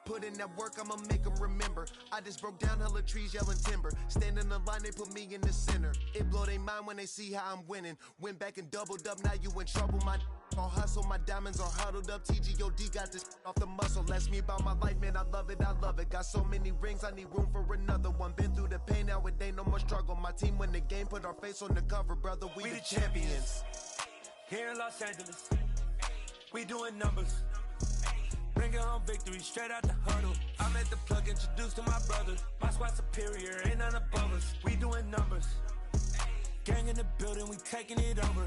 Put in that work, I'ma make them remember. I just broke down hella trees, yelling timber. Stand in the line, they put me in the center. It blow their mind when they see how I'm winning. Went back and doubled up, now you in trouble. My all hustle, my diamonds are huddled up. TGOD got this off the muscle. Ask me about my life, man, I love it, I love it. Got so many rings, I need room for another one. Been through the pain, now it ain't no more struggle. My team win the game, put our face on the cover, brother, we the champions. Here in Los Angeles, we doing numbers. Bringing home victory straight out the huddle. I'm at the plug, introduced to my brothers. My squad superior, ain't none above us. We doing numbers. Gang in the building, we taking it over.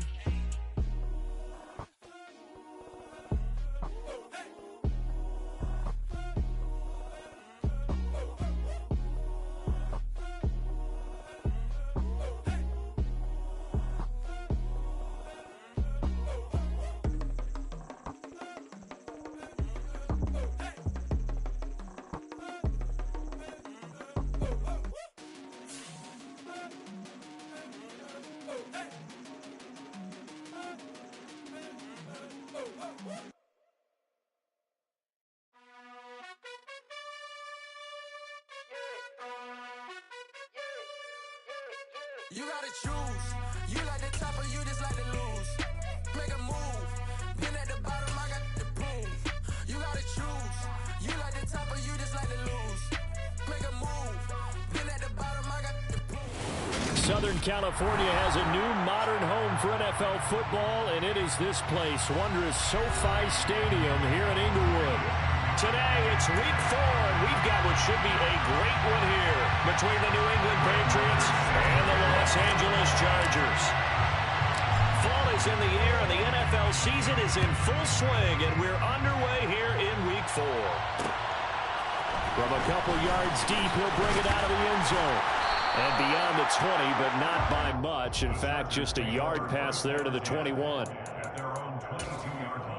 You gotta choose. You like the top or you just like to lose. Make a move. Been at the bottom, I got the proof. You gotta choose. You like the top or you just like to lose. Make a move. Been at the bottom, I got the proof. Southern California has a new modern home for NFL football, and it is this place, wondrous SoFi Stadium here in Inglewood. Today, it's week 4, and we've got what should be a great one here between the New England Patriots and the Los Angeles Chargers. Fall is in the air, and the NFL season is in full swing, and we're underway here in week 4. From a couple yards deep, he'll bring it out of the end zone. And beyond the 20, but not by much. In fact, just a yard pass there to the 21. At their own 22-yard line.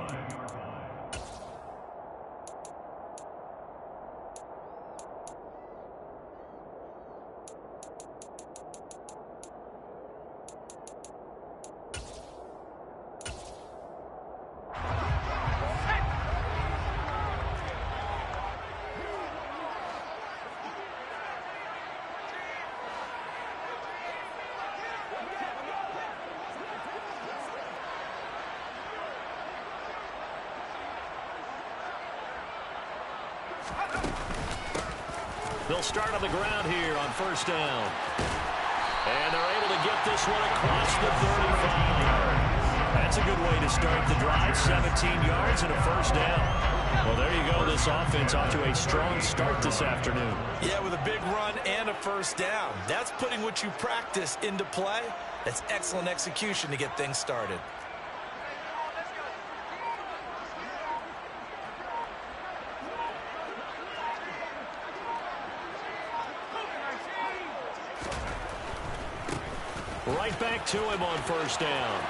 They'll start on the ground here on first down. And they're able to get this one across the 35. That's a good way to start the drive. 17 yards and a first down. Well, there you go. This offense off to a strong start this afternoon. Yeah, with a big run and a first down. That's putting what you practice into play. That's excellent execution to get things started. Right back to him on first down.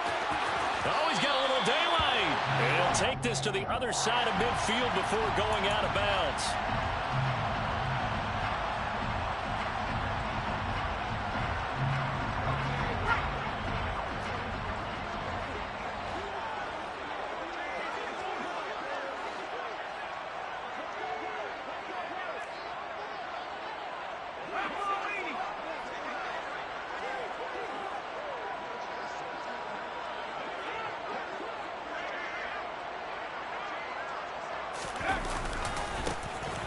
Oh, he's got a little daylight. And he'll take this to the other side of midfield before going out of bounds.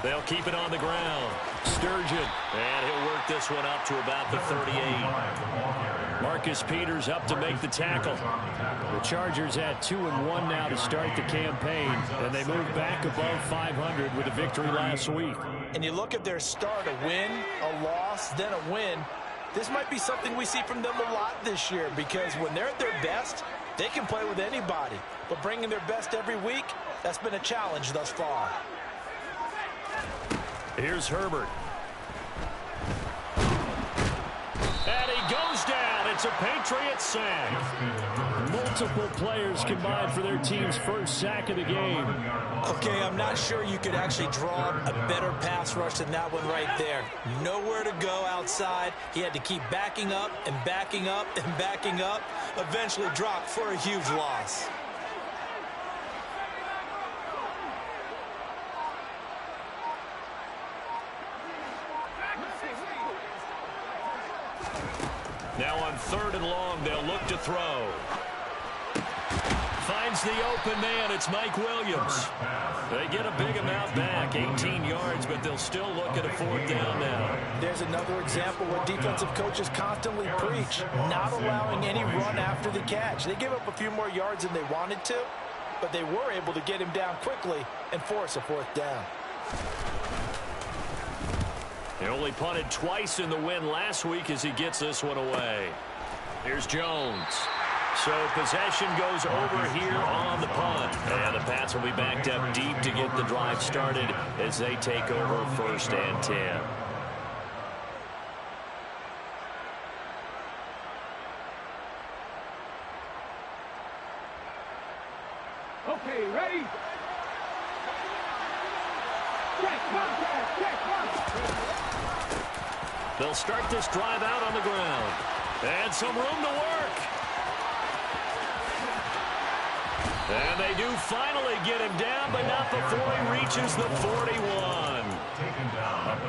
They'll keep it on the ground. Sturgeon. And he'll work this one up to about the 38. Marcus Peters up to make the tackle. The Chargers at 2-1 now to start the campaign. And they move back above 500 with a victory last week. And you look at their start, a win, a loss, then a win. This might be something we see from them a lot this year, because when they're at their best, they can play with anybody. But bringing their best every week, that's been a challenge thus far. Here's Herbert. And he goes down. It's a Patriots sack. Multiple players combined for their team's first sack of the game. Okay, I'm not sure you could actually draw a better pass rush than that one right there. Nowhere to go outside. He had to keep backing up and backing up and backing up. Eventually dropped for a huge loss. Now on 3rd and long, they'll look to throw. Finds the open man. It's Mike Williams. They get a big amount back, 18 yards, but they'll still look at a 4th down now. There's another example where defensive coaches constantly preach, not allowing any run after the catch. They gave up a few more yards than they wanted to, but they were able to get him down quickly and force a 4th down. They only punted twice in the win last week as he gets this one away. Here's Jones. So possession goes over here on the punt. And the Pats will be backed up deep to get the drive started as they take over 1st and 10. Okay, ready? They'll start this drive out on the ground. And some room to work. And they do finally get him down, but not before he reaches the 41.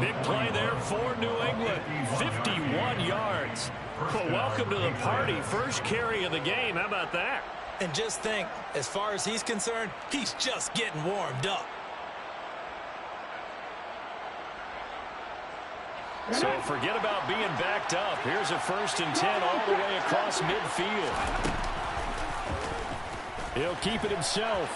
Big play there for New England. 51 yards. Well, welcome to the party. First carry of the game. How about that? And just think, as far as he's concerned, he's just getting warmed up. So forget about being backed up. Here's a 1st and 10 all the way across midfield. He'll keep it himself.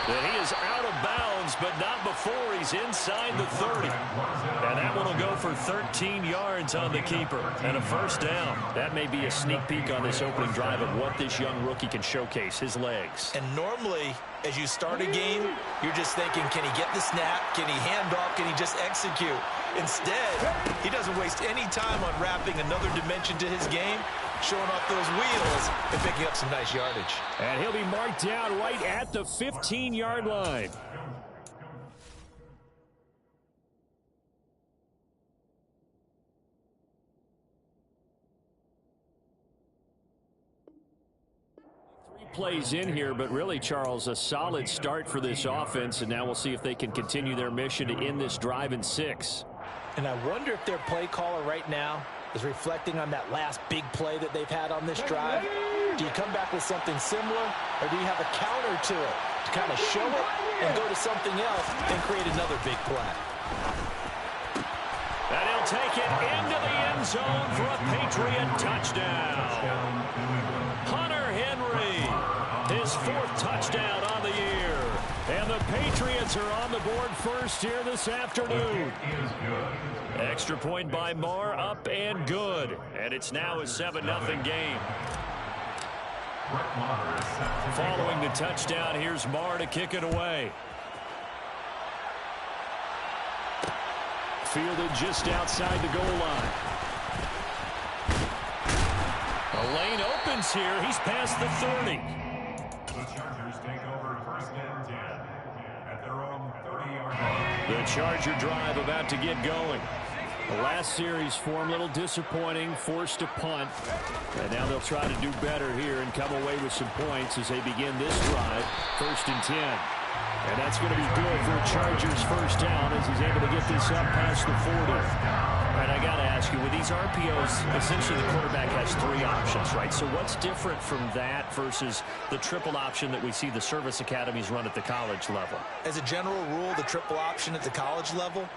And he is out of bounds, but not before he's inside the 30. And that one will go for 13 yards on the keeper and a 1st down. That may be a sneak peek on this opening drive of what this young rookie can showcase, his legs. And normally, as you start a game, you're just thinking, can he get the snap? Can he hand off? Can he just execute? Instead, he doesn't waste any time on wrapping another dimension to his game, showing off those wheels and picking up some nice yardage. And he'll be marked down right at the 15-yard line. Plays in here, but really, Charles, a solid start for this offense, and now we'll see if they can continue their mission to end this drive in 6. And I wonder if their play caller right now is reflecting on that last big play that they've had on this drive. Do you come back with something similar, or do you have a counter to it to kind of show it and go to something else and create another big play? And he'll take it into the end zone for a Patriot touchdown. Hunter Henry, his 4th touchdown on the year. And the Patriots are on the board first here this afternoon. Extra point by Marr, up and good. And it's now a 7-0 game. Following the touchdown, here's Marr to kick it away. Fielded just outside the goal line. A lane opens here. He's past the 30. The Chargers take over 1st and 10 at their own 30-yard line. The Charger drive about to get going. The last series for him, a little disappointing, forced to punt. And now they'll try to do better here and come away with some points as they begin this drive, 1st and 10. And that's going to be good for a Chargers 1st down as he's able to get this up past the 40. And I got to ask you, with these RPOs, essentially the quarterback has 3 options, right? So what's different from that versus the triple option that we see the service academies run at the college level? As a general rule, the triple option at the college level,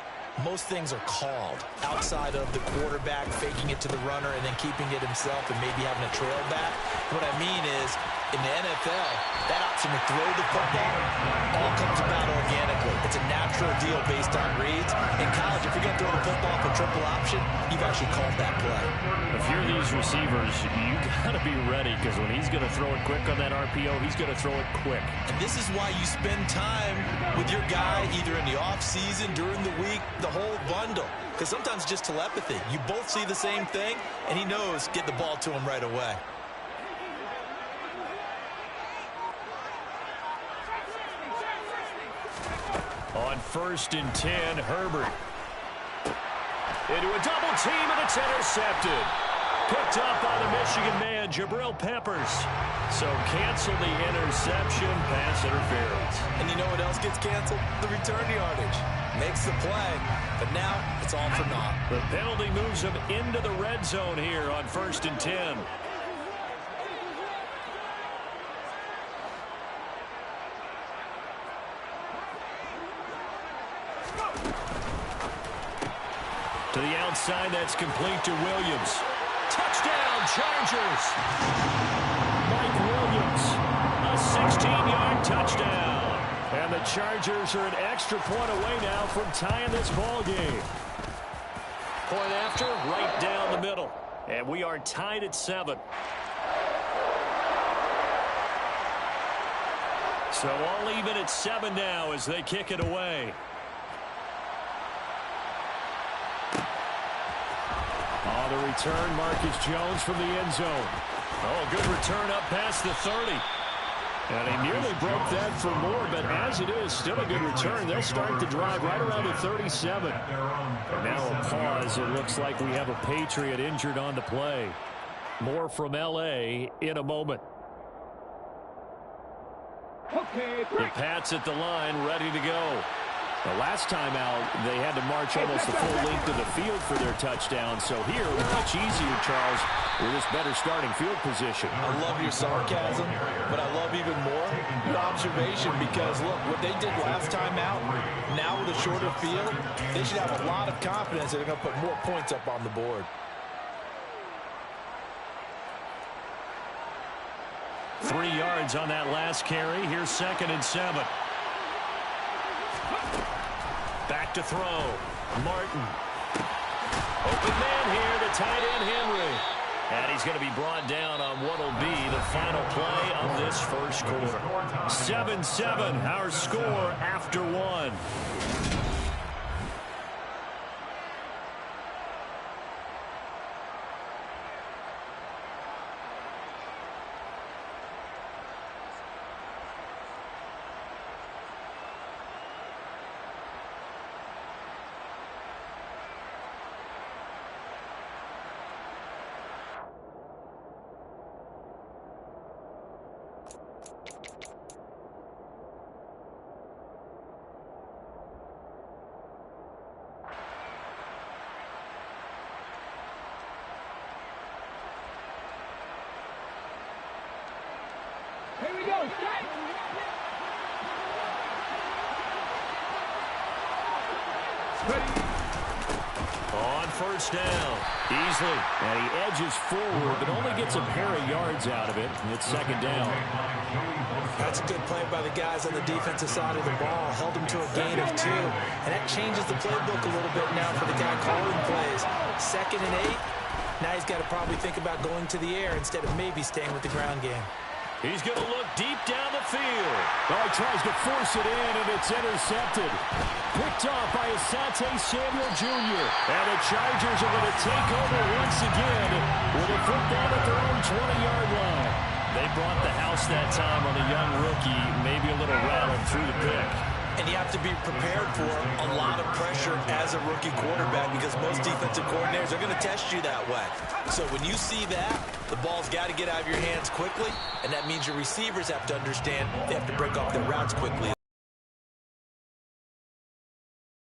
most things are called outside of the quarterback faking it to the runner and then keeping it himself and maybe having a trail back. What I mean is, in the NFL, that option to throw the football all comes about organically. It's a natural deal based on reads. In college, if you're going to throw the football for triple option, you've actually called that play. If you're these receivers, you got to be ready because when he's going to throw it quick on that RPO, he's going to throw it quick. And this is why you spend time with your guy either in the offseason, during the week, the whole bundle. Because sometimes it's just telepathy. You both see the same thing, and he knows get the ball to him right away. On 1st and 10, Herbert. Into a double team, and it's intercepted. Picked up by the Michigan man, Jabril Peppers. So cancel the interception, pass interference. And you know what else else gets canceled, the return yardage. Makes the play, but now it's all for naught. The penalty moves him into the red zone here on 1st and 10. To the outside, that's complete to Williams. Touchdown, Chargers! Mike Williams, a 16-yard touchdown. And the Chargers are an extra point away now from tying this ball game. Point after, right down the middle. And we are tied at 7. So all even at 7 now as they kick it away. The return, Marcus Jones from the end zone. Oh, good return up past the 30. And he nearly broke that for more, but as it is, still a good return. They'll start the drive right around the 37. And now a pause. It looks like we have a Patriot injured on the play. More from L.A. in a moment. The Pats at the line, ready to go. The last time out, they had to march almost the full length of the field for their touchdown. So here, much easier, Charles, with this better starting field position. I love your sarcasm, but I love even more your observation because, look, what they did last time out, now with a shorter field, they should have a lot of confidence that they're going to put more points up on the board. 3 yards on that last carry. Here's 2nd and 7. Back to throw. Martin. Open man here, the tight end Henry. And he's going to be brought down on what will be the final play of this first quarter. 7-7, our score after 1. Here we go. On 1st down, Easley, and he edges forward, but only gets a pair of yards out of it. It's 2nd down. That's a good play by the guys on the defensive side of the ball. Held him to a gain of 2, and that changes the playbook a little bit now for the guy calling plays. 2nd and 8. Now he's got to probably think about going to the air instead of maybe staying with the ground game. He's going to look deep down the field. Oh, he tries to force it in, and it's intercepted. Picked off by Asante Samuel Jr. And the Chargers are going to take over once again with a football at their own 20-yard line. They brought the house that time on the young rookie, maybe a little rattled through the pick. And you have to be prepared for a lot of pressure as a rookie quarterback because most defensive coordinators are going to test you that way. So when you see that, the ball's got to get out of your hands quickly, and that means your receivers have to understand they have to break off their routes quickly.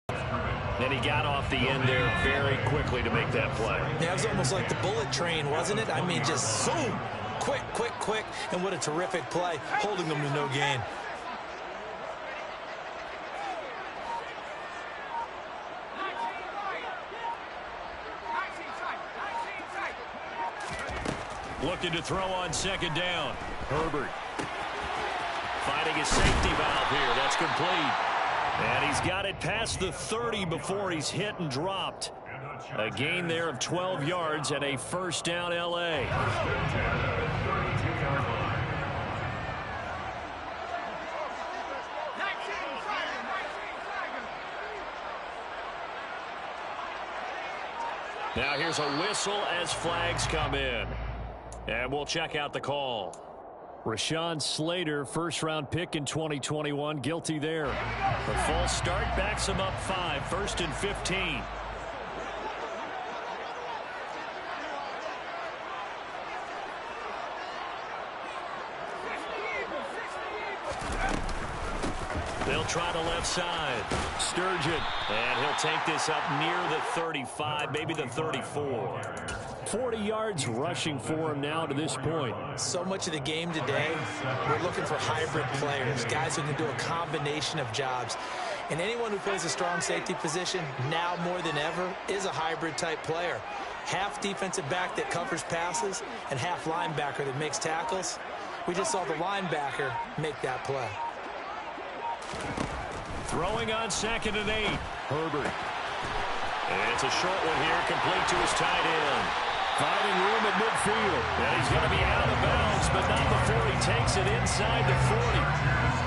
And he got off the end there very quickly to make that play. Yeah, it was almost like the bullet train, wasn't it? I mean, just zoom, quick, quick, quick, and what a terrific play, holding them to no gain. Looking to throw on 2nd down. Herbert finding a safety valve here. That's complete. And he's got it past the 30 before he's hit and dropped. A gain there of 12 yards and a 1st down L.A. Now here's a whistle as flags come in. And we'll check out the call. Rashawn Slater, first-round pick in 2021, guilty there. The false start backs him up 5, 1st and 15. They'll try the left side. Sturgeon. And he'll take this up near the 35, maybe the 34. 40 yards rushing for him now to this point. So much of the game today, we're looking for hybrid players, guys who can do a combination of jobs. And anyone who plays a strong safety position, now more than ever, is a hybrid type player. Half defensive back that covers passes and half linebacker that makes tackles. We just saw the linebacker make that play. Throwing on 2nd and 8. Herbert. And it's a short one here, complete to his tight end. Finding room at midfield. And he's going to be out of bounds, but not before he takes it inside the 40.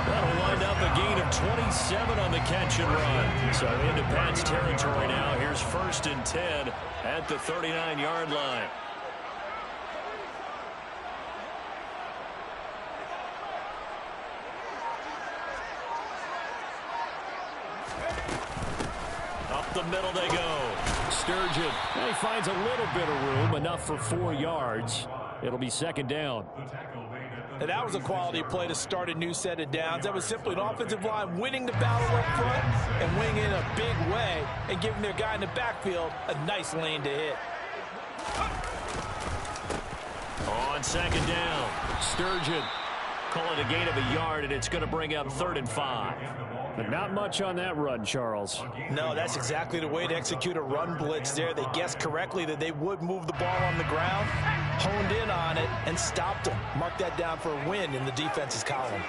That'll wind up a gain of 27 on the catch and run. So into Pat's territory now. Here's 1st and 10 at the 39-yard line. Up the middle they go. Sturgeon. And he finds a little bit of room, enough for 4 yards. It'll be 2nd down. And that was a quality play to start a new set of downs. That was simply an offensive line winning the battle up front and winning in a big way and giving their guy in the backfield a nice lane to hit. On 2nd down, Sturgeon. Call it a gain of a yard, and it's going to bring up 3rd and 5. But not much on that run, Charles. No, that's exactly the way to execute a run blitz there. They guessed correctly that they would move the ball on the ground, honed in on it, and stopped them. Mark that down for a win in the defense's column.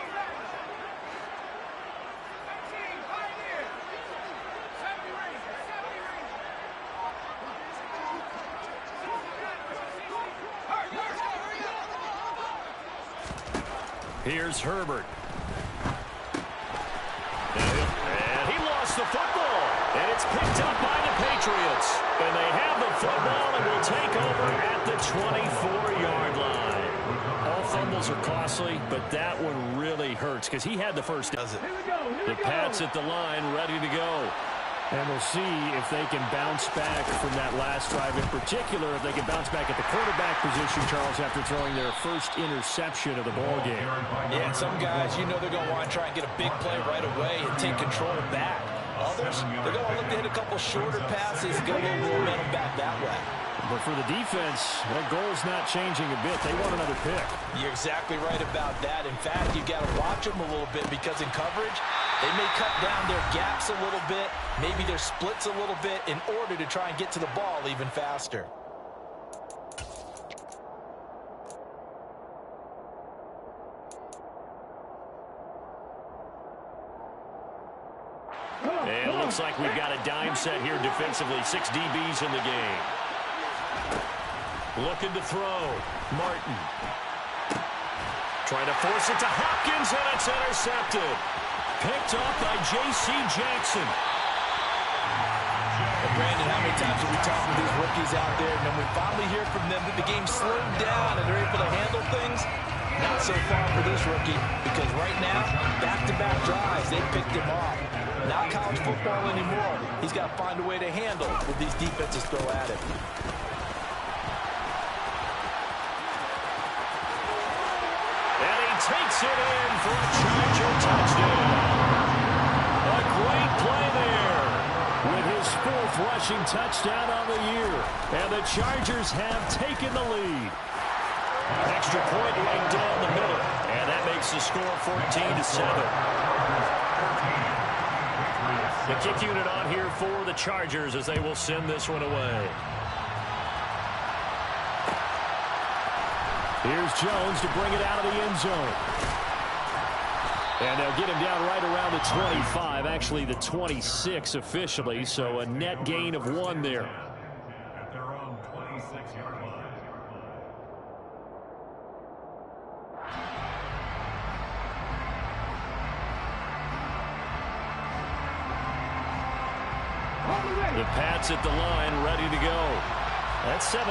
Here's Herbert. And he lost the football. And it's picked up by the Patriots. And they have the football and will take over at the 24-yard line. All fumbles are costly, but that one really hurts because he had the first. Does it? The Pats at the line, ready to go. And we'll see if they can bounce back from that last drive. In particular, if they can bounce back at the quarterback position, Charles, after throwing their first interception of the ball game. Yeah, and some guys, you know they're going to want to try and get a big play right away and take control back. Others, they're going to look to hit a couple shorter passes and get a little momentum back that way. But for the defense, that goal's not changing a bit. They want another pick. You're exactly right about that. In fact, you've got to watch them a little bit because in coverage, they may cut down their gaps a little bit, maybe their splits a little bit in order to try and get to the ball even faster. And it looks like we've got a dime set here defensively. 6 DBs in the game. Looking to throw. Martin. Trying to force it to Hopkins, and it's intercepted. Picked off by J.C. Jackson. And Brandon, how many times have we talked to these rookies out there, and then we finally hear from them that the game slowed down and they're able to handle things? Not so far for this rookie, because right now, back-to-back drives, they picked him off. Not college football anymore. He's got to find a way to handle what these defenses throw at him. And he takes it in for a Charger touchdown. A great play there with his 4th rushing touchdown on the year. And the Chargers have taken the lead. Extra point right down the middle. And that makes the score 14-7. The kick unit on here for the Chargers as they will send this one away. Here's Jones to bring it out of the end zone. And they'll get him down right around the 25, actually the 26 officially, so a net gain of 1 there. At their own 26-yard line. The Pats at the line, ready to go. That 7-0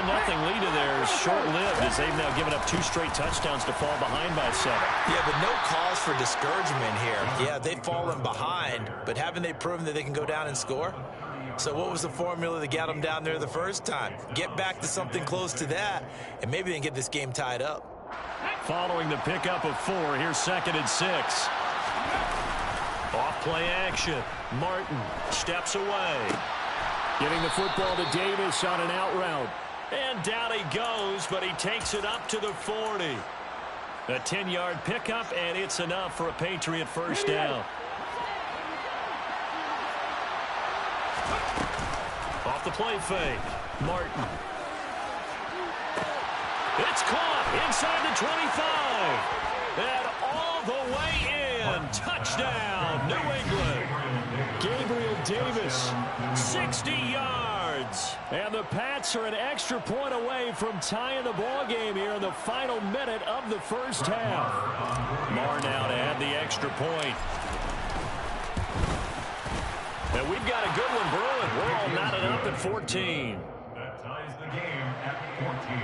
lead of theirs short-lived as they've now given up 2 straight touchdowns to fall behind by 7. Yeah, but no cause for discouragement here. Yeah, they've fallen behind, but haven't they proven that they can go down and score? So what was the formula that got them down there the first time? Get back to something close to that, and maybe they can get this game tied up. Following the pickup of 4, here's 2nd and 6. Off play action. Martin steps away. Getting the football to Davis on an out route. And down he goes, but he takes it up to the 40. A 10-yard pickup, and it's enough for a Patriot first down. Off the play fake. Martin. It's caught inside the 25. And all the way in. Touchdown, New England. Gabriel Davis, 60 yards. And the Pats are an extra point away from tying the ball game here in the final minute of the first half. Marr now to add the extra point. And we've got a good one brewing. We're all knotted up at 14. That ties the game at 14.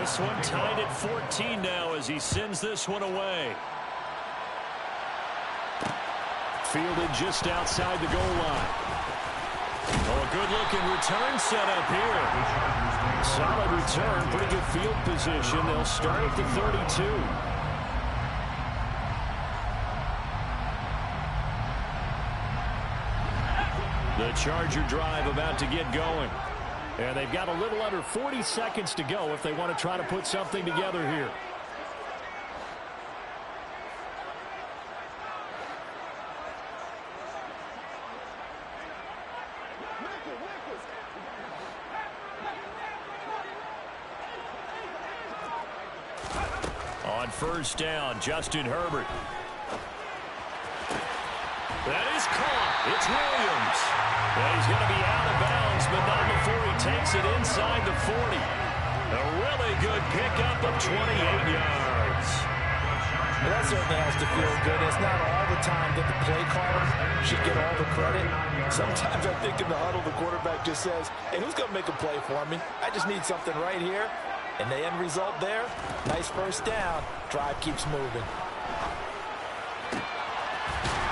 This one tied at 14 now as he sends this one away. Fielded just outside the goal line. Oh, a good-looking return set up here. Solid return, pretty good field position. They'll start at the 32. The Charger drive about to get going. And they've got a little under 40 seconds to go if they want to try to put something together here. On first down, Justin Herbert. That is caught. It's Williams. And he's going to be out of bounds, but not before he takes it inside the 40. A really good pickup of 28 yards. Well, that certainly has to feel good. It's not all the time that the play caller should get all the credit. Sometimes I think in the huddle, the quarterback just says, hey, who's going to make a play for me? I just need something right here. And the end result there, nice first down. Drive keeps moving.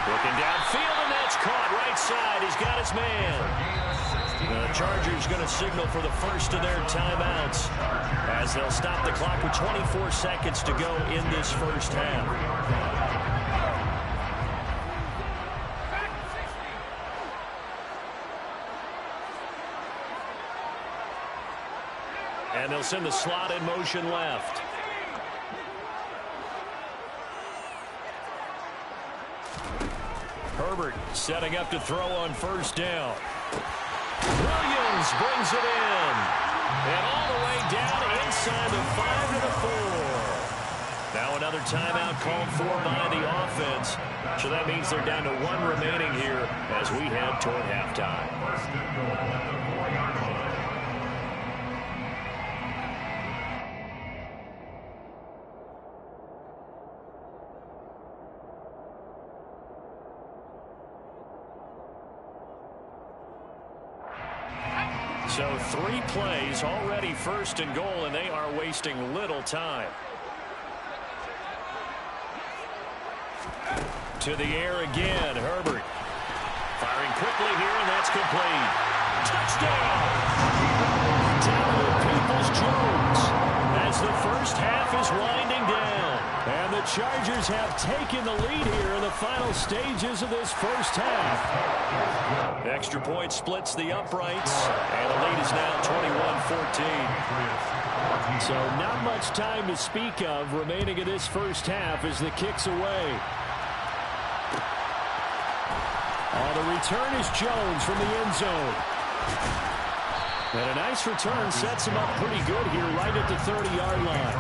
Looking downfield, and that's caught right side. He's got his man. The Chargers going to signal for the first of their timeouts as they'll stop the clock with 24 seconds to go in this first half. And they'll send the slot in motion left. Herbert setting up to throw on first down. Williams brings it in. And all the way down inside the 5 to the 4. Now another timeout called for by the offense. So that means they're down to 1 remaining here as we head toward halftime. So 3 plays already first and goal, and they are wasting little time. To the air again, Herbert. Firing quickly here, and that's complete. Touchdown! Down Peoples-Jones as the first half is winding down. And the Chargers have taken the lead here in the final stages of this first half. Extra point splits the uprights, and the lead is now 21-14. So not much time to speak of remaining in this first half as the kick's away. The return is Jones from the end zone. And a nice return sets him up pretty good here right at the 30-yard line.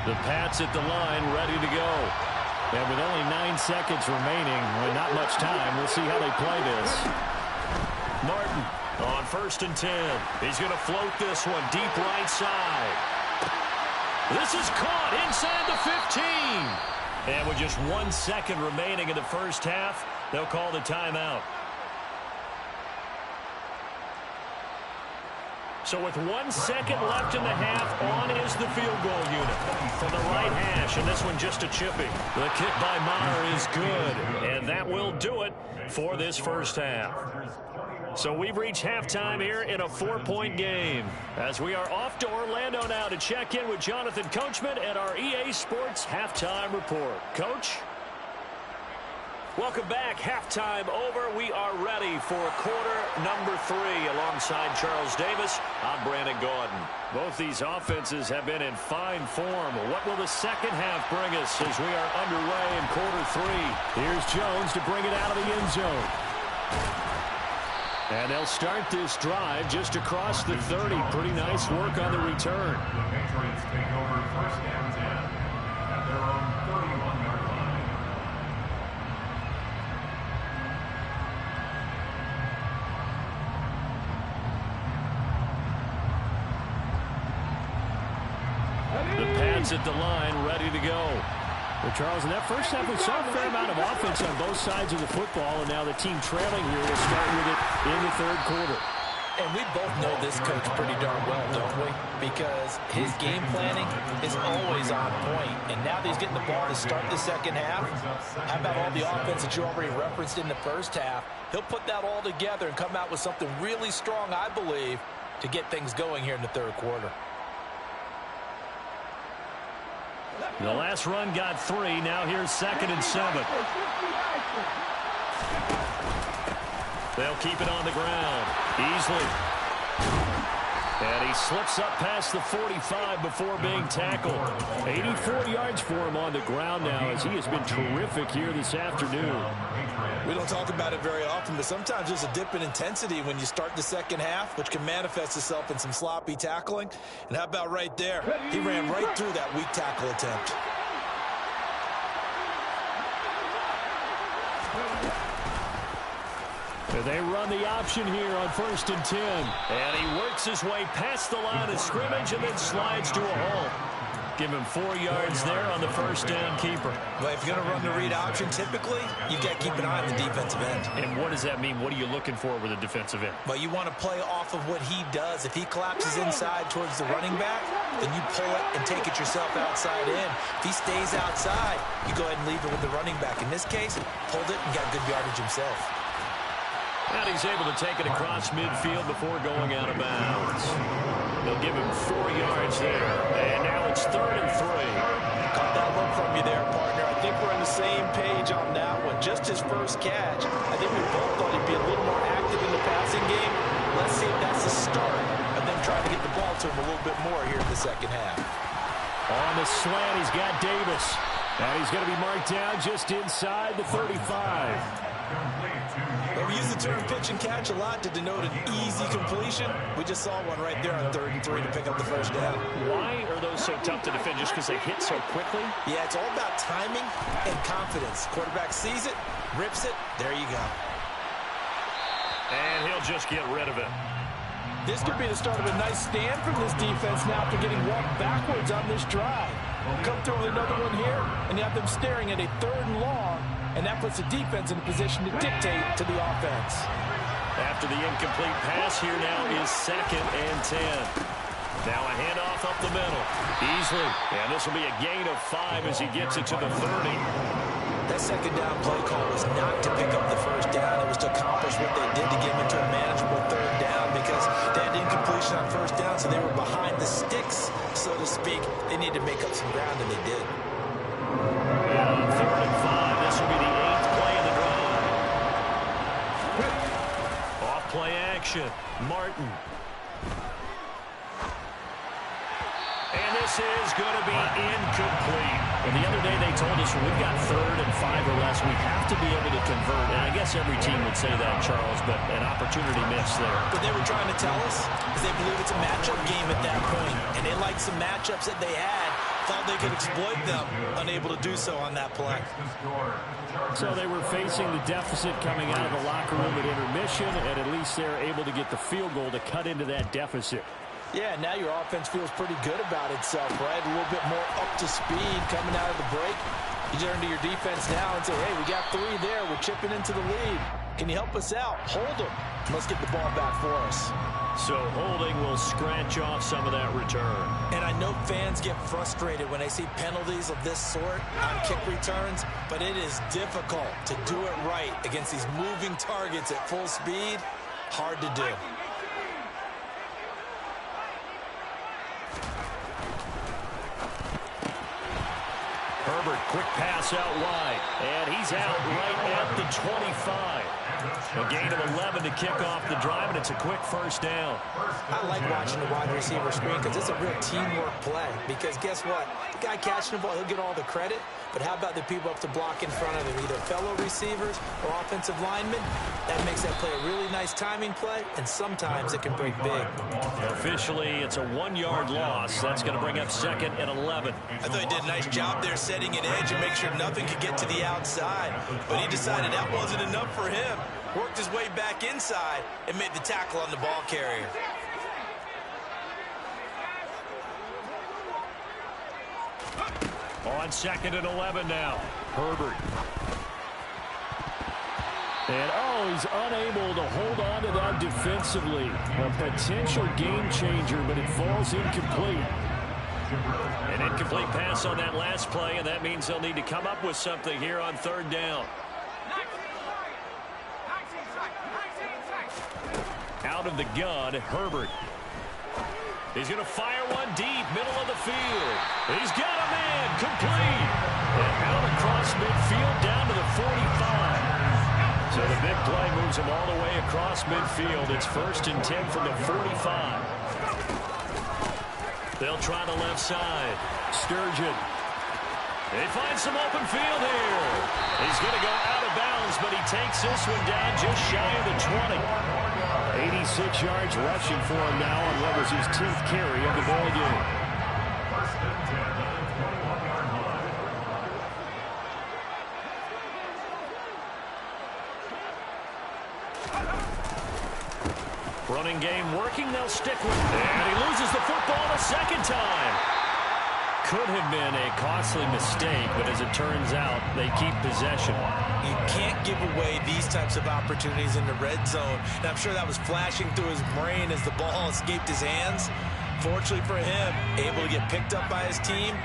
The Pats at the line ready to go. And with only 9 seconds remaining, with not much time, we'll see how they play this. Martin on 1st and 10. He's going to float this one deep right side. This is caught inside the 15. And with just 1 second remaining in the first half, they'll call the timeout. So with 1 second left in the half, on is the field goal unit from the right hash, and this one just a chipping. The kick by Maher is good, and that will do it for this first half. So we've reached halftime here in a 4-point game as we are off to Orlando now to check in with Jonathan Coachman at our EA Sports Halftime Report. Coach? Welcome back. Halftime over. We are ready for quarter number 3 alongside Charles Davis. I'm Brandon Gaudin. Both these offenses have been in fine form. What will the second half bring us as we are underway in quarter 3? Here's Jones to bring it out of the end zone. And they'll start this drive just across the 30. Pretty nice work on the return. The Patriots take over first and 10 at their own 31-yard line. The Pats at the line, ready to go. Well, Charles, in that first half, we saw a fair amount of offense on both sides of the football, and now the team trailing here will start with it in the third quarter. And we both know this coach pretty darn well, don't we? Because his game planning is always on point. And now that he's getting the ball to start the second half, how about all the offense that you already referenced in the first half? He'll put that all together and come out with something really strong, I believe, to get things going here in the third quarter. The last run got 3. Now here's 2nd and 7. They'll keep it on the ground. Easily. And he slips up past the 45 before being tackled. 84 yards for him on the ground now as he has been terrific here this afternoon. We don't talk about it very often, but sometimes there's a dip in intensity when you start the second half, which can manifest itself in some sloppy tackling. And how about right there? He ran right through that weak tackle attempt. They run the option here on 1st and 10. And he works his way past the line of scrimmage and then slides to a halt. Give him 4 yards there on the first down keeper. But if you're going to run the read option, typically, you've got to keep an eye on the defensive end. And what does that mean? What are you looking for with a defensive end? Well, you want to play off of what he does. If he collapses inside towards the running back, then you pull it and take it yourself outside in. If he stays outside, you go ahead and leave it with the running back. In this case, pulled it and got good yardage himself. And he's able to take it across midfield before going out of bounds. They'll give him 4 yards there. And now it's 3rd and 3. Caught that look from you there, partner. I think we're on the same page on that one. Just his first catch. I think we both thought he'd be a little more active in the passing game. Let's see if that's the start of them trying to get the ball to him a little bit more here in the second half. On the slant, he's got Davis. And he's going to be marked down just inside the 35. Well, we use the term pitch and catch a lot to denote an easy completion. We just saw one right there on 3rd and 3 to pick up the first down. Why are those so tough to defend? Just because they hit so quickly? Yeah, it's all about timing and confidence. Quarterback sees it, rips it, there you go. And he'll just get rid of it. This could be the start of a nice stand from this defense now after getting walked backwards on this drive. Come through with another one here, and you have them staring at a 3rd and long. And that puts the defense in a position to dictate to the offense. After the incomplete pass, here now is 2nd and 10. Now a handoff up the middle. Easily. And this will be a gain of 5 as he gets it to the 30. That second down play call was not to pick up the first down. It was to accomplish what they did to get him into a manageable 3rd down because they had incompletion on first down, so they were behind the sticks, so to speak. They needed to make up some ground, and they did. And on 3rd and 5, this will be the 8th play of the drive. Off play action. Martin. And this is going to be incomplete. Well, the other day they told us when we've got 3rd and 5 or less, we have to be able to convert. And I guess every team would say that, Charles, but an opportunity missed there. What they were trying to tell us is they believe it's a matchup game at that point, and they liked some matchups that they had, thought they could exploit them, unable to do so on that play. So they were facing the deficit coming out of the locker room at intermission, and at least they're able to get the field goal to cut into that deficit. Yeah, now your offense feels pretty good about itself, right? A little bit more up to speed coming out of the break. You turn to your defense now and say, hey, we got 3 there. We're chipping into the lead. Can you help us out? Hold them. Let's get the ball back for us. So holding will scratch off some of that return. And I know fans get frustrated when they see penalties of this sort on kick returns, but it is difficult to do it right against these moving targets at full speed. Hard to do. Herbert, quick pass out wide, and he's out right at the 25. A gain of 11 to kick off the drive, and it's a quick first down. I like watching the wide receiver screen because it's a real teamwork play. Because guess what? The guy catching the ball, he'll get all the credit. But how about the people up to block in front of him, either fellow receivers or offensive linemen? That makes that play a really nice timing play, and sometimes it can break big. Officially, it's a 1-yard loss. That's going to bring up 2nd and 11. I thought he did a nice job there setting an edge and make sure nothing could get to the outside. But he decided that wasn't enough for him. Worked his way back inside and made the tackle on the ball carrier. On 2nd and 11 now. Herbert. And, he's unable to hold on to that defensively. A potential game changer, but it falls incomplete. An incomplete pass on that last play, and that means they'll need to come up with something here on 3rd down. Out of the gun, Herbert. He's going to fire one deep, middle of the field. He's got a man, complete. And out across midfield, down to the 45. So the big play moves him all the way across midfield. It's 1st and 10 from the 45. They'll try the left side. Sturgeon. They find some open field here. He's going to go out of bounds, but he takes this one down just shy of the 20. 86 yards rushing for him now on what was his 10th carry of the ball game. 1st and 10 on the 21-yard line. Running game working, they'll stick with it. And he loses the football a 2nd time. Could have been a costly mistake, but as it turns out, they keep possession. You can't give away these types of opportunities in the red zone. And I'm sure that was flashing through his brain as the ball escaped his hands. Fortunately for him, able to get picked up by his team,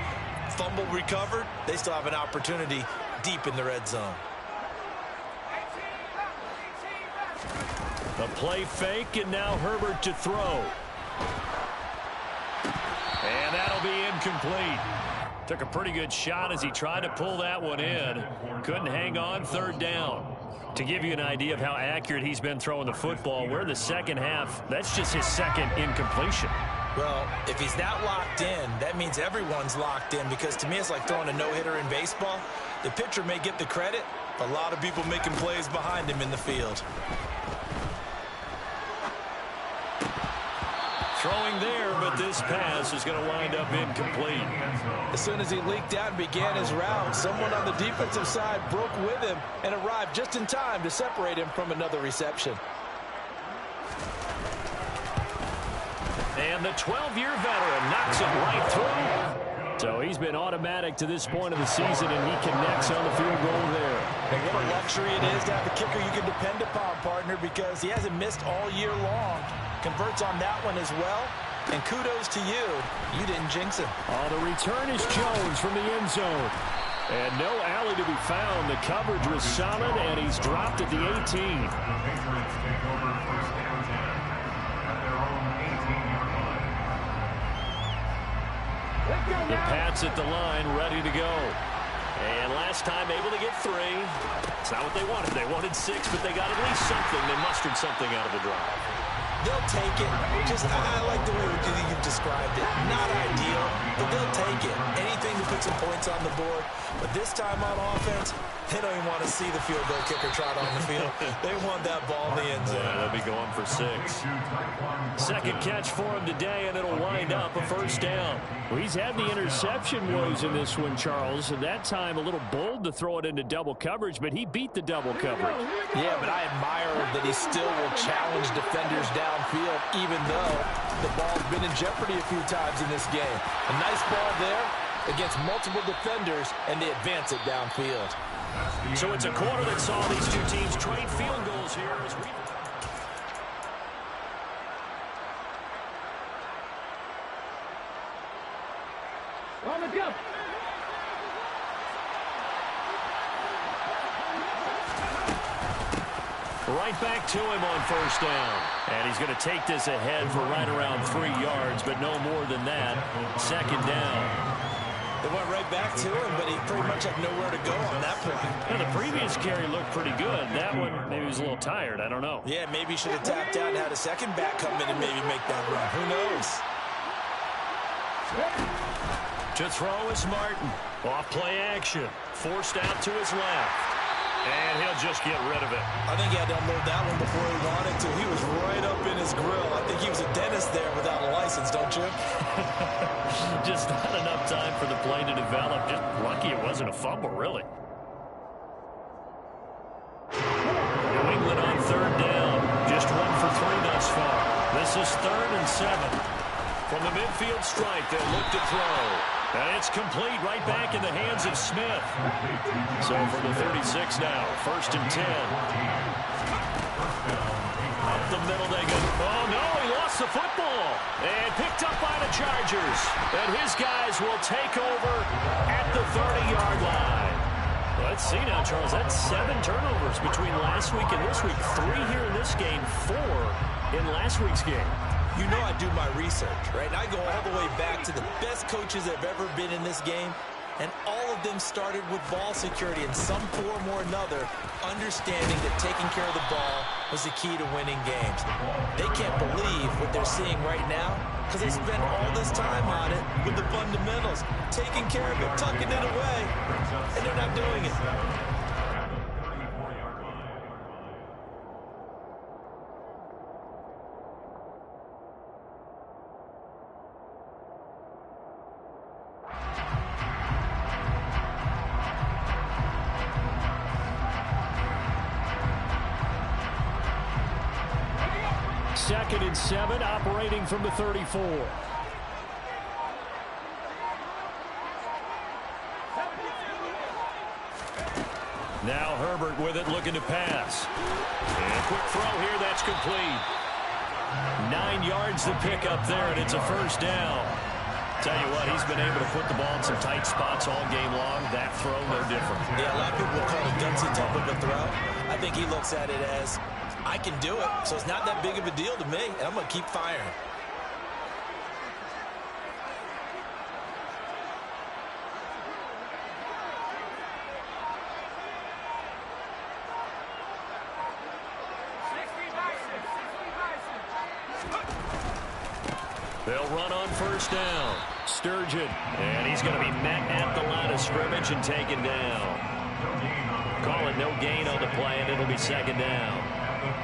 fumble recovered. They still have an opportunity deep in the red zone. The play fake, and now Herbert to throw. And that'll be incomplete. Took a pretty good shot as he tried to pull that one in. Couldn't hang on, 3rd down. To give you an idea of how accurate he's been throwing the football, we're in the 2nd half. That's just his 2nd incompletion. Well, if he's that locked in, that means everyone's locked in, because to me it's like throwing a no-hitter in baseball. The pitcher may get the credit, a lot of people making plays behind him in the field. Throwing there, but this pass is going to wind up incomplete. As soon as he leaked out and began his route, someone on the defensive side broke with him and arrived just in time to separate him from another reception. And the 12-year veteran knocks it right through. So he's been automatic to this point of the season, and he connects on the field goal there. And what a luxury it is to have a kicker you can depend upon, partner, because he hasn't missed all year long. Converts on that one as well. And kudos to you. You didn't jinx him. The return is Jones from the end zone. And no alley to be found. The coverage was solid, and he's dropped at the 18. The Patriots take over 1st and 10 at their own 18-yard line. The Pats at the line, ready to go. And last time able to get 3. It's not what they wanted. They wanted 6, but they got at least something. They mustered something out of the drive. They'll take it. I like the way you've described it. Not ideal, but they'll take it. Anything to put some points on the board. But this time on offense, they don't even want to see the field goal kicker trot on the field. They want that ball in the end zone. Yeah, they'll be going for 6. 2nd catch for him today, and it'll wind up a 1st down. Well, he's had the interception woes in this one, Charles. And that time a little bold to throw it into double coverage, but he beat the double coverage. Yeah, but I admire that he still will challenge defenders downfield, even though the ball's been in jeopardy a few times in this game. A nice ball there against multiple defenders, and they advance it downfield. So it's a quarter that saw these two teams trade field goals here as we... On the jump. Right back to him on first down. And he's going to take this ahead for right around 3 yards, but no more than that. Second down. They went right back to him, but he pretty much had nowhere to go on that point. Well, the previous carry looked pretty good. That one, maybe he was a little tired. I don't know. Yeah, maybe he should have tapped out and had a second back come in and maybe make that run. Who knows? To throw is Martin. Off play action. Forced out to his left. And he'll just get rid of it. I think he had to unload that one before he wanted to. He was right up in his grill. I think he was a dentist there without a license, don't you? Just not enough time for the play to develop. Just lucky it wasn't a fumble, really. New England on third down. Just 1 for 3 thus far. This is 3rd and 7. From the midfield stripe, they'll look to throw. And it's complete right back in the hands of Smith. So from the 36 now, 1st and 10. Up the middle they go. Oh, no, he lost the football. And picked up by the Chargers. And his guys will take over at the 30-yard line. Let's see now, Charles. That's 7 turnovers between last week and this week. 3 here in this game, 4 in last week's game. You know I do my research, right? And I go all the way back to the best coaches that have ever been in this game, and all of them started with ball security in some form or another, understanding that taking care of the ball was the key to winning games. They can't believe what they're seeing right now because they spent all this time on it with the fundamentals, taking care of it, tucking it away, and they're not doing it. Second and 7, operating from the 34. Now Herbert with it, looking to pass. And a quick throw here, that's complete. 9 yards to pick up there, and it's a first down. Tell you what, he's been able to put the ball in some tight spots all game long. That throw, no different. Yeah, a lot of people will call it a Dempsey type of a throw. I think he looks at it as, I can do it, so it's not that big of a deal to me, and I'm going to keep firing. They'll run on first down. Sturgeon, and he's going to be met at the line of scrimmage and taken down. Call it no gain on the play, and it'll be second down.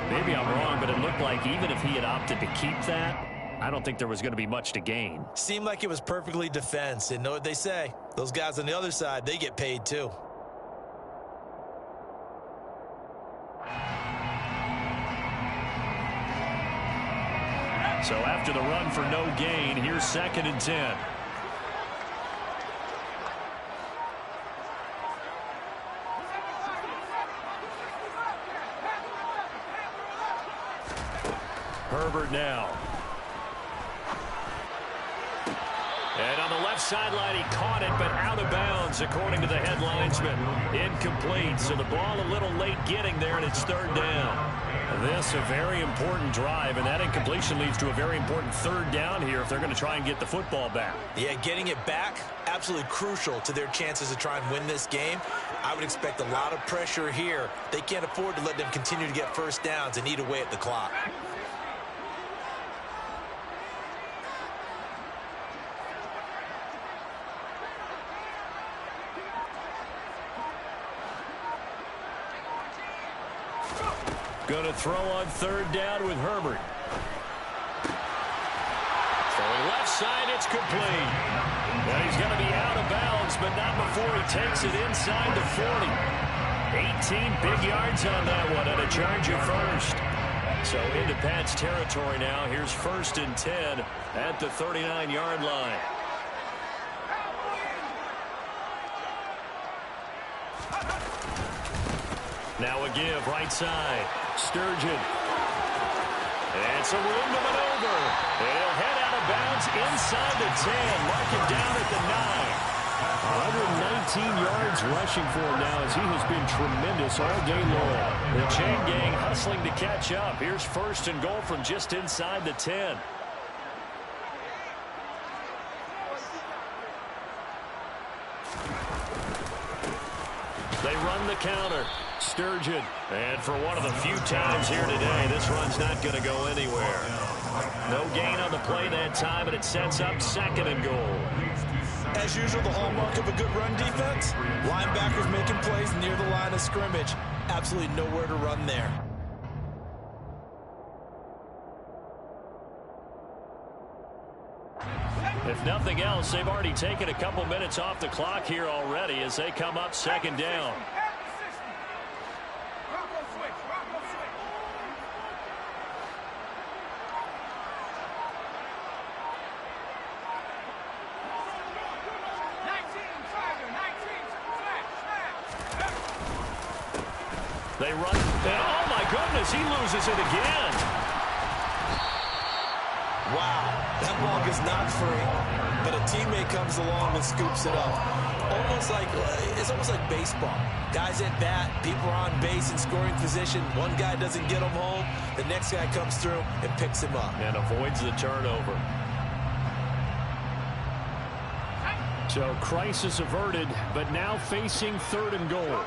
Maybe I'm wrong, but it looked like even if he had opted to keep that, I don't think there was going to be much to gain. Seemed like it was perfectly defense, and know what they say. Those guys on the other side, they get paid too. So after the run for no gain, here's 2nd and 10. Herbert now. And on the left sideline, he caught it, but out of bounds, according to the head linesman. Incomplete, so the ball a little late getting there, and it's 3rd down. This a very important drive, and that incompletion leads to a very important 3rd down here if they're going to try and get the football back. Yeah, getting it back, absolutely crucial to their chances to try and win this game. I would expect a lot of pressure here. They can't afford to let them continue to get first downs and eat away at the clock. Going to throw on 3rd down with Herbert. Throwing left side, it's complete. Well, he's going to be out of bounds, but not before he takes it inside the 40. 18 big yards on that one, and a Charger first. So into Pat's territory now. Here's 1st and 10 at the 39-yard line. Now a give, right side. Sturgeon. It's a room to maneuver. He'll head out of bounds inside the 10. Mark it down at the 119 yards rushing for him now as he has been tremendous all day long. The chain gang hustling to catch up. Here's 1st and goal from just inside the 10. They run the counter. Sturgeon. And for one of the few times here today, this run's not going to go anywhere. No gain on the play that time, and it sets up 2nd and goal. As usual, the hallmark of a good run defense, linebackers making plays near the line of scrimmage. Absolutely nowhere to run there. If nothing else, they've already taken a couple minutes off the clock here already as they come up 2nd down. They run, and oh my goodness, he loses it again. Wow, that ball is not free, but a teammate comes along and scoops it up. It's almost like baseball. Guys at bat, people are on base in scoring position. One guy doesn't get him home, the next guy comes through and picks him up. And avoids the turnover. So crisis averted, but now facing 3rd and goal.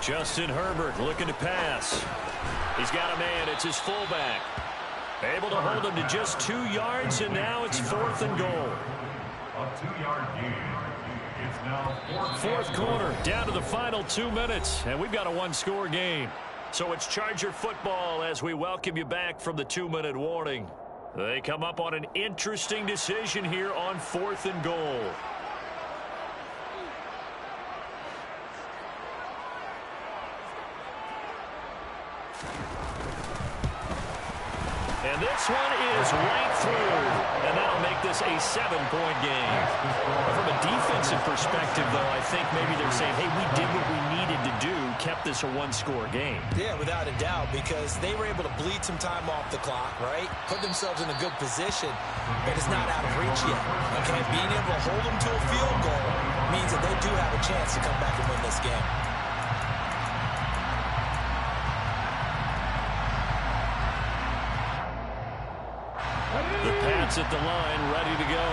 Justin Herbert looking to pass. He's got a man. It's his fullback. Able to hold him to just 2 yards, and now it's 4th and goal. A 2-yard gain. It's now 4th quarter, down to the final 2 minutes, and we've got a 1-score game. So it's Charger football as we welcome you back from the 2-minute warning. They come up on an interesting decision here on 4th and goal. And this one is right through, and that'll make this a 7-point game. From a defensive perspective, though, I think maybe they're saying, hey, we did what we needed to do, kept this a 1-score game. Yeah, without a doubt, because they were able to bleed some time off the clock, right? Put themselves in a good position, but it's not out of reach yet. Okay, being able to hold them to a field goal means that they do have a chance to come back and win this game. At the line, ready to go.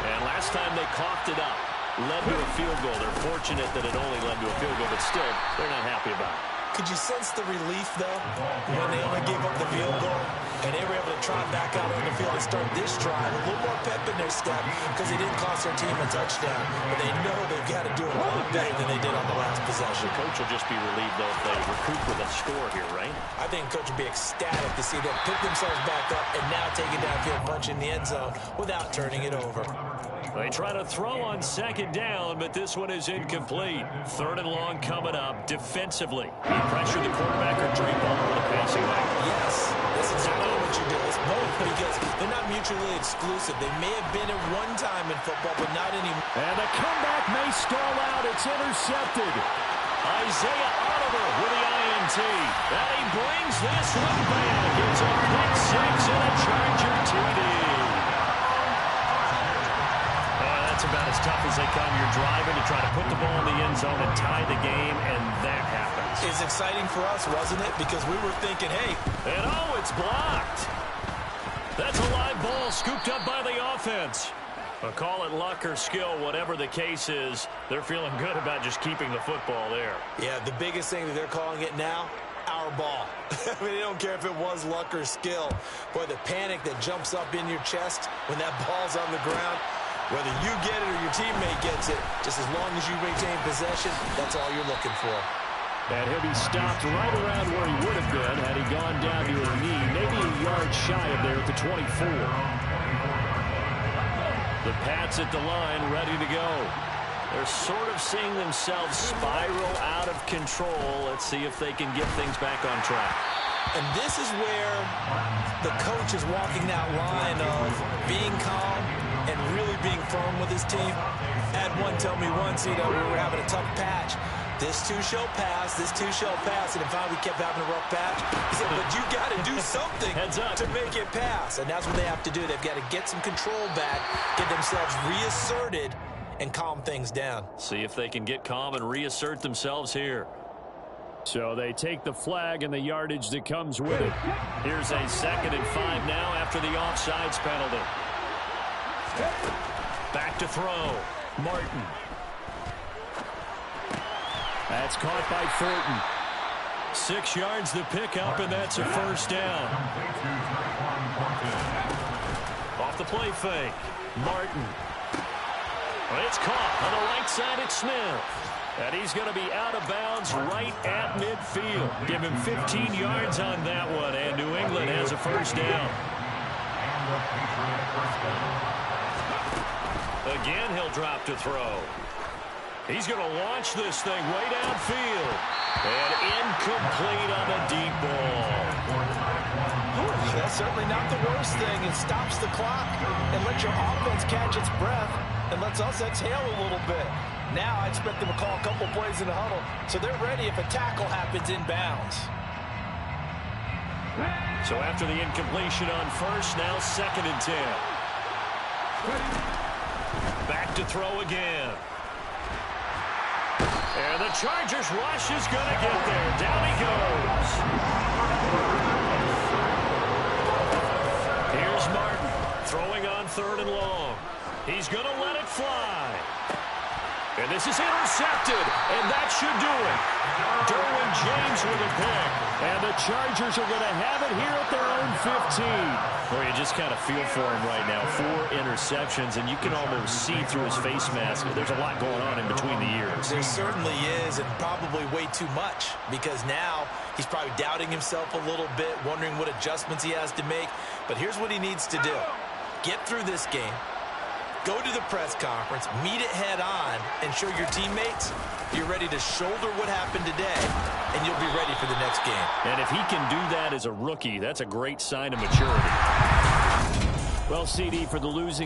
And last time they coughed it up, led to a field goal. They're fortunate that it only led to a field goal, but still, they're not happy about it. Could you sense the relief, though, when they only gave up the field goal and they were able to trot back out on the field and start this drive? A little more pep in their step because they didn't cost their team a touchdown, but they know they've got to do a lot better than they did on the last possession. The coach will just be relieved, though, if they recoup with a score here, right? I think the coach will be ecstatic to see them pick themselves back up and now take it downfield, punch in the end zone without turning it over. They try to throw on 2nd down, but this one is incomplete. 3rd and long coming up defensively. He pressured the quarterback or dream ball over the passing lane. Yes, that's exactly what you do. It's both because they're not mutually exclusive. They may have been at one time in football, but not anymore. And the comeback may stall out. It's intercepted. Isaiah Oliver with the INT. And he brings this one back. It's a pick 6 and a Charger TD. That's about as tough as they come. You're driving to try to put the ball in the end zone and tie the game, and that happens. It's exciting for us, wasn't it? Because we were thinking, hey. And oh, it's blocked. That's a live ball scooped up by the offense. But call it luck or skill, whatever the case is, they're feeling good about just keeping the football there. Yeah, the biggest thing that they're calling it now, our ball. I mean, they don't care if it was luck or skill. Boy, the panic that jumps up in your chest when that ball's on the ground, whether you get it or your teammate gets it, just as long as you retain possession, that's all you're looking for. And he'll be stopped right around where he would have been had he gone down to a knee, maybe a yard shy of there at the 24. The Pats at the line, ready to go. They're sort of seeing themselves spiral out of control. Let's see if they can get things back on track. And this is where the coach is walking that line of being calm and really being firm with his team. Had one tell me once, we were having a tough patch. This too shall pass, this too shall pass. And if we kept having a rough patch, he said, but you got to do something to make it pass. And that's what they have to do. They've got to get some control back, get themselves reasserted, and calm things down. See if they can get calm and reassert themselves here. So they take the flag and the yardage that comes with it. Here's a 2nd and 5 now after the offsides penalty. Back to throw. Martin. That's caught by Thornton. 6 yards the pickup, and that's a first down. Off the play fake. Martin. It's caught on the right side at Smith. And he's going to be out of bounds right at midfield. Give him 15 yards on that one, and New England has a first down. Again, he'll drop to throw. He's going to launch this thing way downfield. And incomplete on the deep ball. That's certainly not the worst thing. It stops the clock and lets your offense catch its breath and lets us exhale a little bit. Now I expect them to call a couple plays in the huddle so they're ready if a tackle happens inbounds. So after the incompletion on first, now 2nd and 10. Back to throw again. And the Chargers rush is going to get there. Down he goes. Here's Martin throwing on 3rd and long. He's going to let it fly. And this is intercepted, and that should do it. Derwin James with a pick. And the Chargers are going to have it here at their own 15. Well, you just kind of feel for him right now. 4 interceptions, and you can almost see through his face mask. There's a lot going on in between the ears. There certainly is, and probably way too much, because now he's probably doubting himself a little bit, wondering what adjustments he has to make. But here's what he needs to do. Get through this game. Go to the press conference, meet it head on, and show your teammates you're ready to shoulder what happened today, and you'll be ready for the next game. And if he can do that as a rookie, that's a great sign of maturity. Well, CD, for the losing